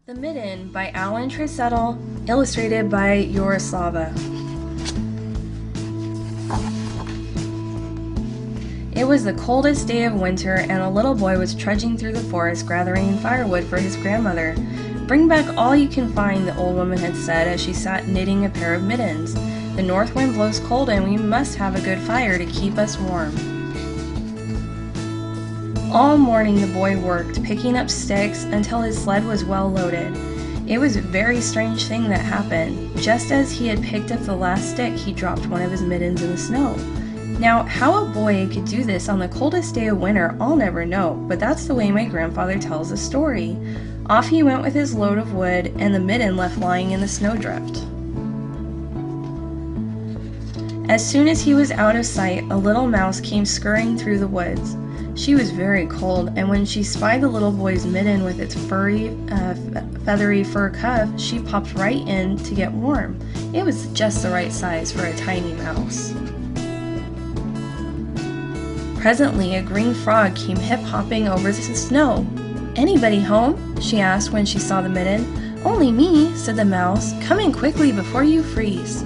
The Mitten by Alvin Tresselt, illustrated by Yarolava. It was the coldest day of winter, and a little boy was trudging through the forest gathering firewood for his grandmother. "Bring back all you can find," the old woman had said as she sat knitting a pair of mittens. "The north wind blows cold, and we must have a good fire to keep us warm." All morning the boy worked, picking up sticks until his sled was well loaded. It was a very strange thing that happened. Just as he had picked up the last stick, he dropped one of his mittens in the snow. Now, how a boy could do this on the coldest day of winter, I'll never know, but that's the way my grandfather tells the story. Off he went with his load of wood, and the mitten left lying in the snowdrift. As soon as he was out of sight, a little mouse came scurrying through the woods. She was very cold, and when she spied the little boy's mitten with its furry, feathery fur cuff, she popped right in to get warm. It was just the right size for a tiny mouse. Presently, a green frog came hip-hopping over the snow. "Anybody home?" she asked when she saw the mitten. "Only me," said the mouse. "Come in quickly before you freeze."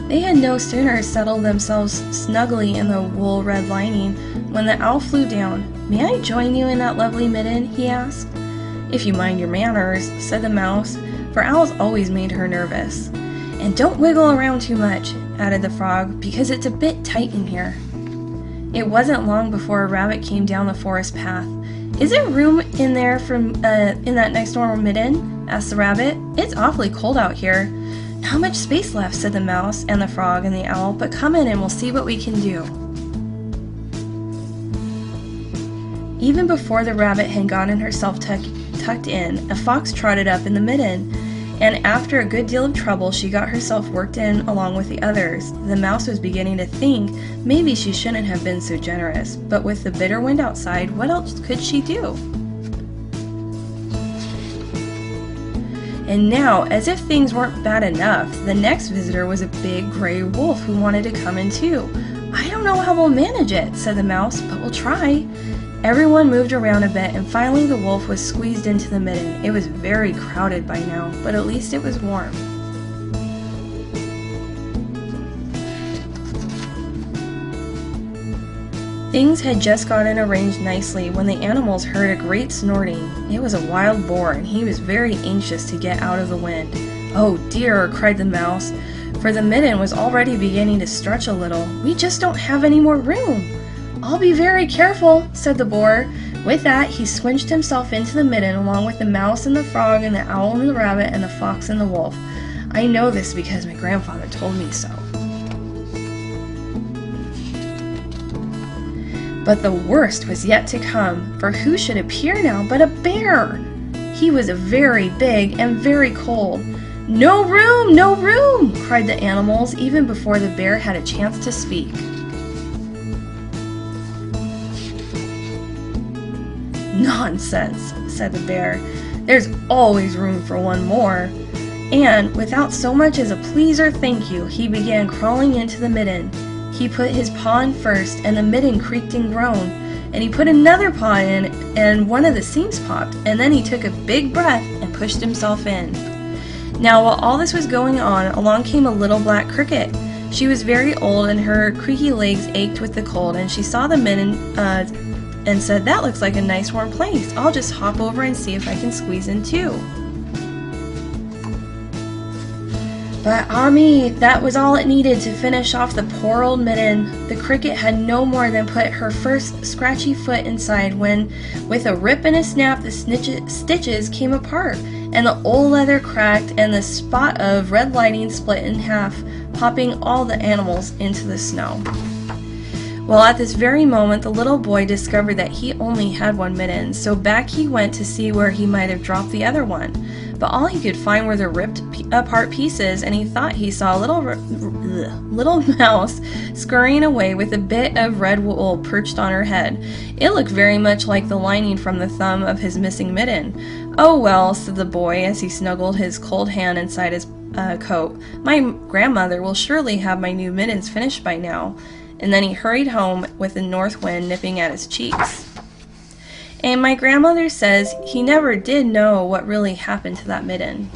They had no sooner settled themselves snugly in the wool red lining when the owl flew down. "May I join you in that lovely mitten?" he asked. "If you mind your manners," said the mouse, for owls always made her nervous. "And don't wiggle around too much," added the frog, "because it's a bit tight in here." It wasn't long before a rabbit came down the forest path. "Is there room in there in that next door mitten?" asked the rabbit. "It's awfully cold out here." "Not much space left," said the mouse and the frog and the owl, "but come in and we'll see what we can do." Even before the rabbit had gotten herself tucked in, a fox trotted up in the mitten, and after a good deal of trouble she got herself worked in along with the others. The mouse was beginning to think maybe she shouldn't have been so generous, but with the bitter wind outside, what else could she do? And now, as if things weren't bad enough, the next visitor was a big gray wolf who wanted to come in too. "I don't know how we'll manage it," said the mouse, "but we'll try." Everyone moved around a bit, and finally the wolf was squeezed into the mitten. It was very crowded by now, but at least it was warm. Things had just gotten arranged nicely when the animals heard a great snorting. It was a wild boar, and he was very anxious to get out of the wind. "Oh dear," cried the mouse, for the mitten was already beginning to stretch a little. "We just don't have any more room." "I'll be very careful," said the boar. With that, he squinched himself into the mitten along with the mouse and the frog and the owl and the rabbit and the fox and the wolf. I know this because my grandfather told me so. But the worst was yet to come, for who should appear now but a bear? He was very big and very cold. "No room! No room!" cried the animals even before the bear had a chance to speak. "Nonsense," said the bear. "There's always room for one more." And without so much as a please or thank you, he began crawling into the mitten. He put his paw in first, and the mitten creaked and groaned, and he put another paw in, and one of the seams popped, and then he took a big breath and pushed himself in. Now, while all this was going on, along came a little black cricket. She was very old, and her creaky legs ached with the cold, and she saw the mitten and said, "That looks like a nice warm place. I'll just hop over and see if I can squeeze in too." But ah me, that was all it needed to finish off the poor old mitten. The cricket had no more than put her first scratchy foot inside when, with a rip and a snap, the stitches came apart, and the old leather cracked, and the spot of red lining split in half, popping all the animals into the snow. Well, at this very moment, the little boy discovered that he only had one mitten, so back he went to see where he might have dropped the other one. But all he could find were the ripped apart pieces, and he thought he saw a little mouse scurrying away with a bit of red wool perched on her head. It looked very much like the lining from the thumb of his missing mitten. "Oh well," said the boy as he snuggled his cold hand inside his coat, "my grandmother will surely have my new mittens finished by now." and then he hurried home with the north wind nipping at his cheeks. And my grandmother says he never did know what really happened to that mitten.